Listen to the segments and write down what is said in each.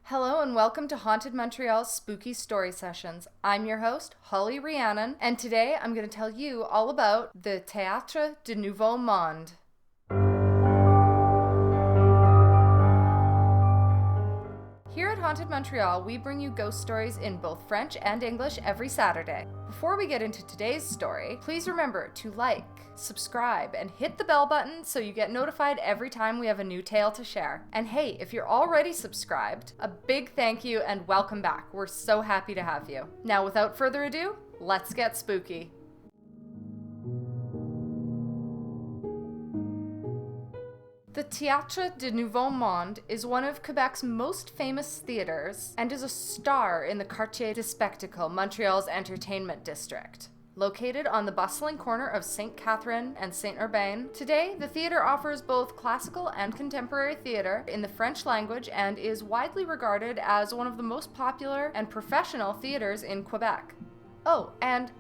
Hello and welcome to Haunted Montreal's Spooky Story Sessions. I'm your host, Holly Rhiannon, and today I'm going to tell you all about the Théâtre du Nouveau Monde. Here at Haunted Montreal, we bring you ghost stories in both French and English every Saturday. Before we get into today's story, please remember to like, subscribe, and hit the bell button so you get notified every time we have a new tale to share. And hey, if you're already subscribed, a big thank you and welcome back. We're so happy to have you. Now, without further ado, let's get spooky. The Théâtre du Nouveau Monde is one of Quebec's most famous theaters and is a star in the Quartier de Spectacle, Montreal's entertainment district. Located on the bustling corner of Sainte-Catherine and Saint Urbain, today the theater offers both classical and contemporary theater in the French language and is widely regarded as one of the most popular and professional theaters in Quebec. Oh, and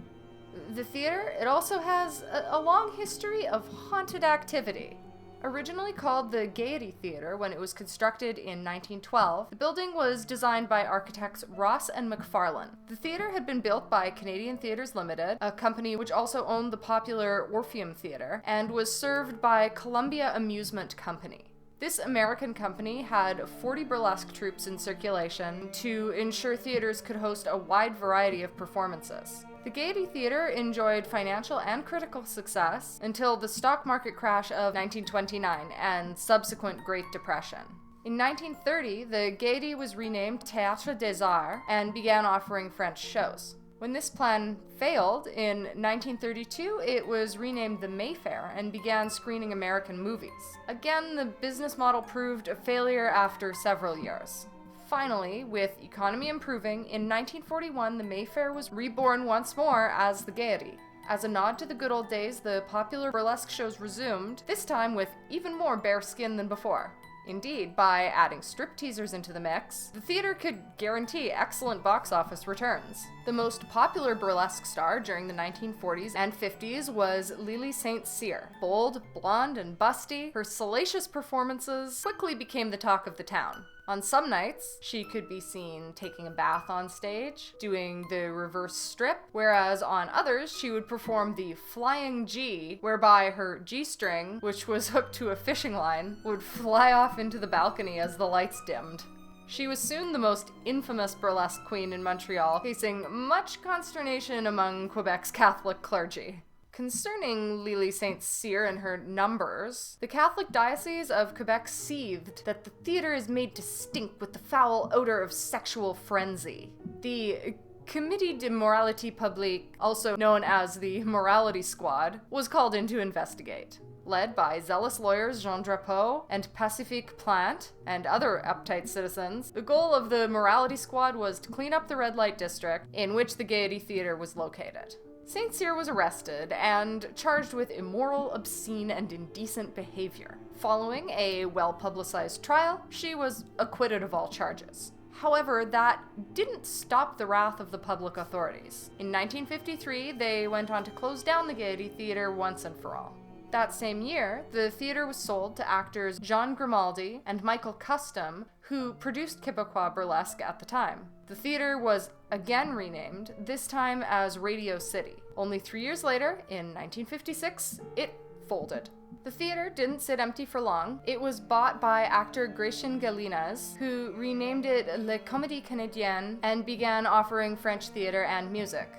the theater, it also has a long history of haunted activity. Originally called the Gaiety Theatre when it was constructed in 1912, the building was designed by architects Ross and McFarlane. The theatre had been built by Canadian Theatres Limited, a company which also owned the popular Orpheum Theatre, and was served by Columbia Amusement Company. This American company had 40 burlesque troupes in circulation to ensure theaters could host a wide variety of performances. The Gaiety Theatre enjoyed financial and critical success until the stock market crash of 1929 and subsequent Great Depression. In 1930, the Gaiety was renamed Théâtre des Arts and began offering French shows. When this plan failed, in 1932, it was renamed the Mayfair and began screening American movies. Again, the business model proved a failure after several years. Finally, with economy improving, in 1941 the Mayfair was reborn once more as the Gaiety. As a nod to the good old days, the popular burlesque shows resumed, this time with even more bare skin than before. Indeed, by adding stripteasers into the mix, the theater could guarantee excellent box office returns. The most popular burlesque star during the 1940s and 50s was Lily St. Cyr. Bold, blonde, and busty, her salacious performances quickly became the talk of the town. On some nights, she could be seen taking a bath on stage, doing the reverse strip, whereas on others, she would perform the flying G, whereby her G-string, which was hooked to a fishing line, would fly off into the balcony as the lights dimmed. She was soon the most infamous burlesque queen in Montreal, facing much consternation among Quebec's Catholic clergy. Concerning Lily St. Cyr and her numbers, the Catholic Diocese of Quebec seethed that the theater is made to stink with the foul odor of sexual frenzy. The Comité de Moralité Publique, also known as the Morality Squad, was called in to investigate. Led by zealous lawyers Jean Drapeau and Pacifique Plante and other uptight citizens, the goal of the Morality Squad was to clean up the red light district in which the Gaiety Theatre was located. St. Cyr was arrested and charged with immoral, obscene, and indecent behavior. Following a well-publicized trial, she was acquitted of all charges. However, that didn't stop the wrath of the public authorities. In 1953, they went on to close down the Gaiety Theatre once and for all. That same year, the theater was sold to actors Jean Grimaldi and Michael Custom, who produced Quebecois burlesque at the time. The theater was again renamed, this time as Radio City. Only 3 years later, in 1956, it folded. The theater didn't sit empty for long. It was bought by actor Grécien Gallinez, who renamed it Le Comédie Canadienne and began offering French theater and music.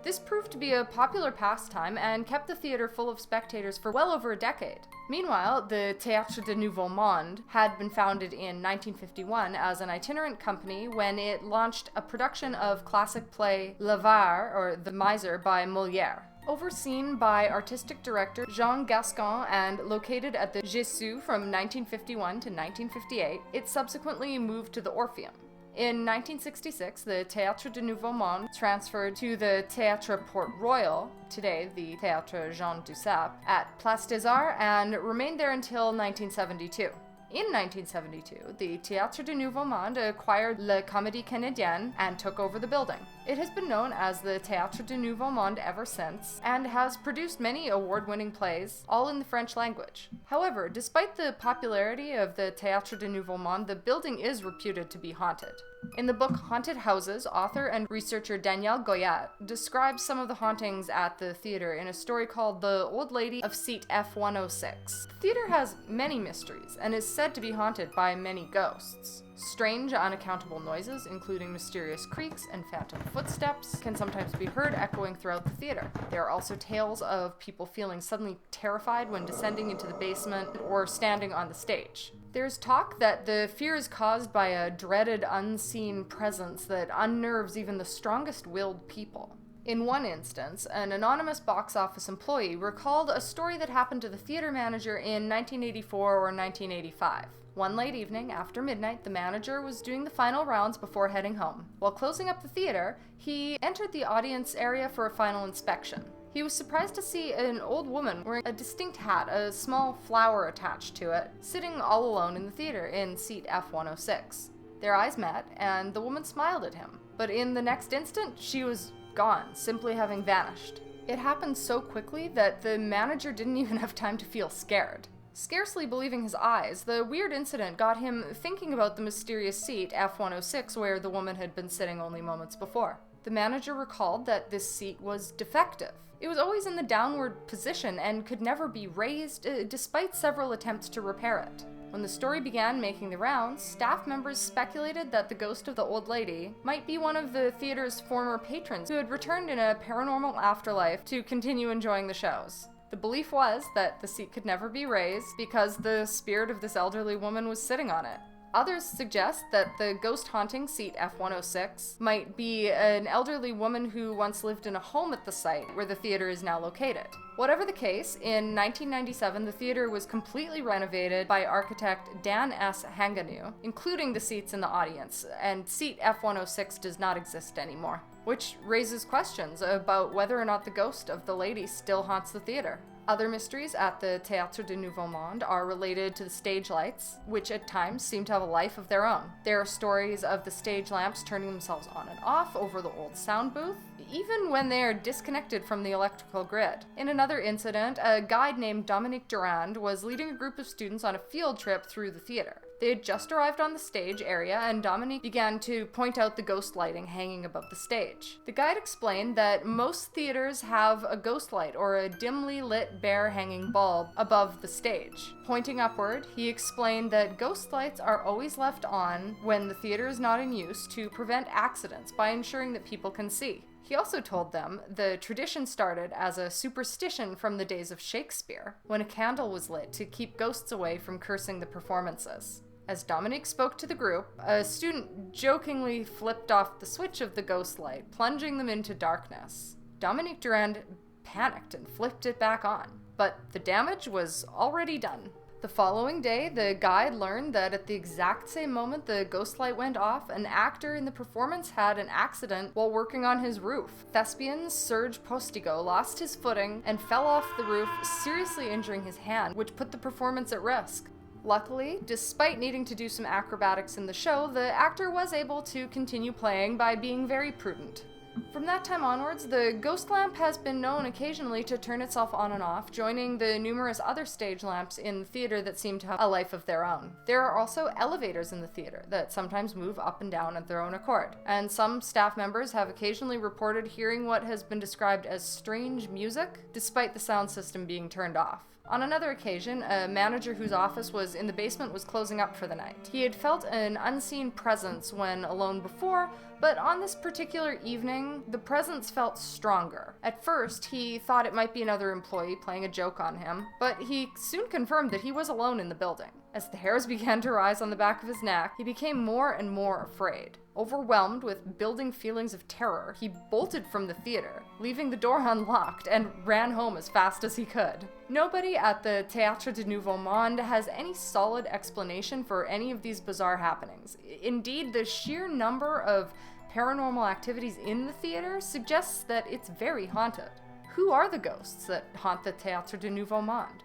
This proved to be a popular pastime and kept the theater full of spectators for well over a decade. Meanwhile, the Théâtre du Nouveau Monde had been founded in 1951 as an itinerant company when it launched a production of classic play L'Avare, or The Miser, by Molière. Overseen by artistic director Jean Gascon and located at the Gesu from 1951 to 1958, it subsequently moved to the Orpheum. In 1966, the Théâtre du Nouveau Monde transferred to the Théâtre Port-Royal, today the Théâtre Jean Duceppe, at Place des Arts and remained there until 1972. In 1972, the Théâtre du Nouveau Monde acquired La Comédie Canadienne and took over the building. It has been known as the Théâtre du Nouveau Monde ever since, and has produced many award-winning plays, all in the French language. However, despite the popularity of the Théâtre du Nouveau Monde, the building is reputed to be haunted. In the book Haunted Houses, author and researcher Danielle Goyat describes some of the hauntings at the theater in a story called The Old Lady of Seat F106. The theater has many mysteries and is said to be haunted by many ghosts. Strange, unaccountable noises, including mysterious creaks and phantom footsteps, can sometimes be heard echoing throughout the theater. There are also tales of people feeling suddenly terrified when descending into the basement or standing on the stage. There's talk that the fear is caused by a dreaded, unseen presence that unnerves even the strongest-willed people. In one instance, an anonymous box office employee recalled a story that happened to the theater manager in 1984 or 1985. One late evening, after midnight, the manager was doing the final rounds before heading home. While closing up the theater, he entered the audience area for a final inspection. He was surprised to see an old woman wearing a distinct hat, a small flower attached to it, sitting all alone in the theater in seat F106. Their eyes met, and the woman smiled at him. But in the next instant, she was gone, simply having vanished. It happened so quickly that the manager didn't even have time to feel scared. Scarcely believing his eyes, the weird incident got him thinking about the mysterious seat F106 where the woman had been sitting only moments before. The manager recalled that this seat was defective. It was always in the downward position and could never be raised, despite several attempts to repair it. When the story began making the rounds, staff members speculated that the ghost of the old lady might be one of the theater's former patrons who had returned in a paranormal afterlife to continue enjoying the shows. The belief was that the seat could never be raised because the spirit of this elderly woman was sitting on it. Others suggest that the ghost haunting seat F106 might be an elderly woman who once lived in a home at the site where the theater is now located. Whatever the case, in 1997 the theater was completely renovated by architect Dan S. Hanganu, including the seats in the audience, and seat F106 does not exist anymore, which raises questions about whether or not the ghost of the lady still haunts the theater. Other mysteries at the Théâtre du Nouveau Monde are related to the stage lights, which at times seem to have a life of their own. There are stories of the stage lamps turning themselves on and off over the old sound booth, even when they are disconnected from the electrical grid. In another incident, a guide named Dominique Durand was leading a group of students on a field trip through the theater. They had just arrived on the stage area, and Dominique began to point out the ghost lighting hanging above the stage. The guide explained that most theaters have a ghost light or a dimly lit bare hanging bulb above the stage. Pointing upward, he explained that ghost lights are always left on when the theater is not in use to prevent accidents by ensuring that people can see. He also told them the tradition started as a superstition from the days of Shakespeare, when a candle was lit to keep ghosts away from cursing the performances. As Dominique spoke to the group, a student jokingly flipped off the switch of the ghost light, plunging them into darkness. Dominique Durand panicked and flipped it back on, but the damage was already done. The following day, the guide learned that at the exact same moment the ghost light went off, an actor in the performance had an accident while working on his roof. Thespian Serge Postigo lost his footing and fell off the roof, seriously injuring his hand, which put the performance at risk. Luckily, despite needing to do some acrobatics in the show, the actor was able to continue playing by being very prudent. From that time onwards, the ghost lamp has been known occasionally to turn itself on and off, joining the numerous other stage lamps in the theater that seem to have a life of their own. There are also elevators in the theater that sometimes move up and down at their own accord, and some staff members have occasionally reported hearing what has been described as strange music, despite the sound system being turned off. On another occasion, a manager whose office was in the basement was closing up for the night. He had felt an unseen presence when alone before, but on this particular evening, the presence felt stronger. At first, he thought it might be another employee playing a joke on him, but he soon confirmed that he was alone in the building. As the hairs began to rise on the back of his neck, he became more and more afraid. Overwhelmed with building feelings of terror, he bolted from the theater, leaving the door unlocked, and ran home as fast as he could. Nobody at the Théâtre du Nouveau Monde has any solid explanation for any of these bizarre happenings. Indeed, the sheer number of paranormal activities in the theater suggests that it's very haunted. Who are the ghosts that haunt the Théâtre du Nouveau Monde?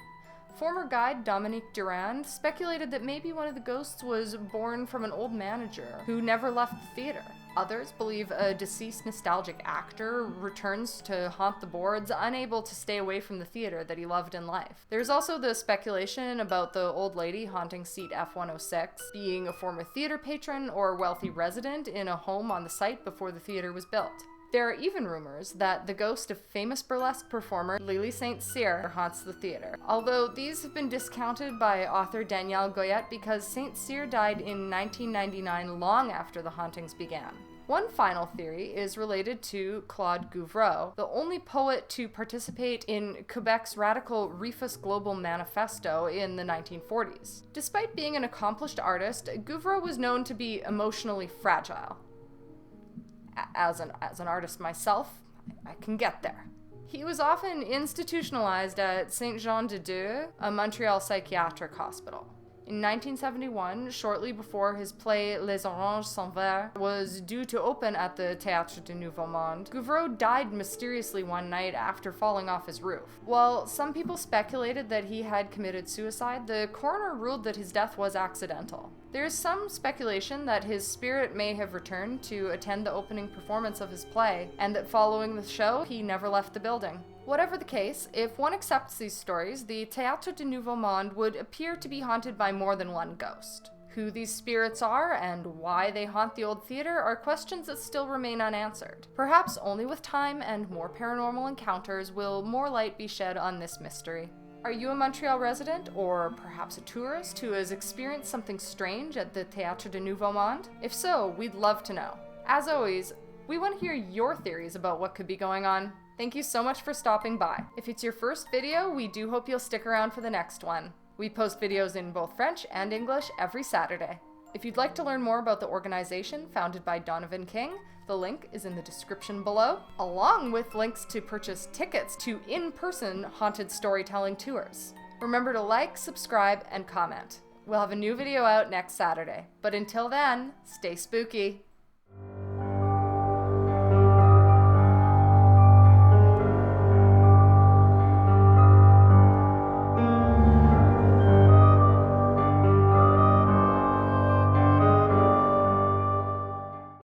Former guide Dominique Durand speculated that maybe one of the ghosts was born from an old manager who never left the theater. Others believe a deceased nostalgic actor returns to haunt the boards, unable to stay away from the theater that he loved in life. There's also the speculation about the old lady haunting seat F106 being a former theater patron or wealthy resident in a home on the site before the theater was built. There are even rumors that the ghost of famous burlesque performer Lily St. Cyr haunts the theater, although these have been discounted by author Danielle Goyette because St. Cyr died in 1999, long after the hauntings began. One final theory is related to Claude Gouvreau, the only poet to participate in Quebec's radical Refus Global Manifesto in the 1940s. Despite being an accomplished artist, Gouvreau was known to be emotionally fragile. As an artist myself, I can get there. He was often institutionalized at Saint-Jean-de-Dieu, a Montreal psychiatric hospital. In 1971, shortly before his play Les Oranges Sont Verts was due to open at the Théâtre du Nouveau Monde, Gouvreau died mysteriously one night after falling off his roof. While some people speculated that he had committed suicide, the coroner ruled that his death was accidental. There is some speculation that his spirit may have returned to attend the opening performance of his play, and that following the show, he never left the building. Whatever the case, if one accepts these stories, the Théâtre du Nouveau Monde would appear to be haunted by more than one ghost. Who these spirits are and why they haunt the old theater are questions that still remain unanswered. Perhaps only with time and more paranormal encounters will more light be shed on this mystery. Are you a Montreal resident, or perhaps a tourist who has experienced something strange at the Théâtre du Nouveau Monde? If so, we'd love to know. As always, we want to hear your theories about what could be going on. Thank you so much for stopping by. If it's your first video, we do hope you'll stick around for the next one. We post videos in both French and English every Saturday. If you'd like to learn more about the organization founded by Donovan King, the link is in the description below, along with links to purchase tickets to in-person haunted storytelling tours. Remember to like, subscribe, and comment. We'll have a new video out next Saturday. But until then, stay spooky.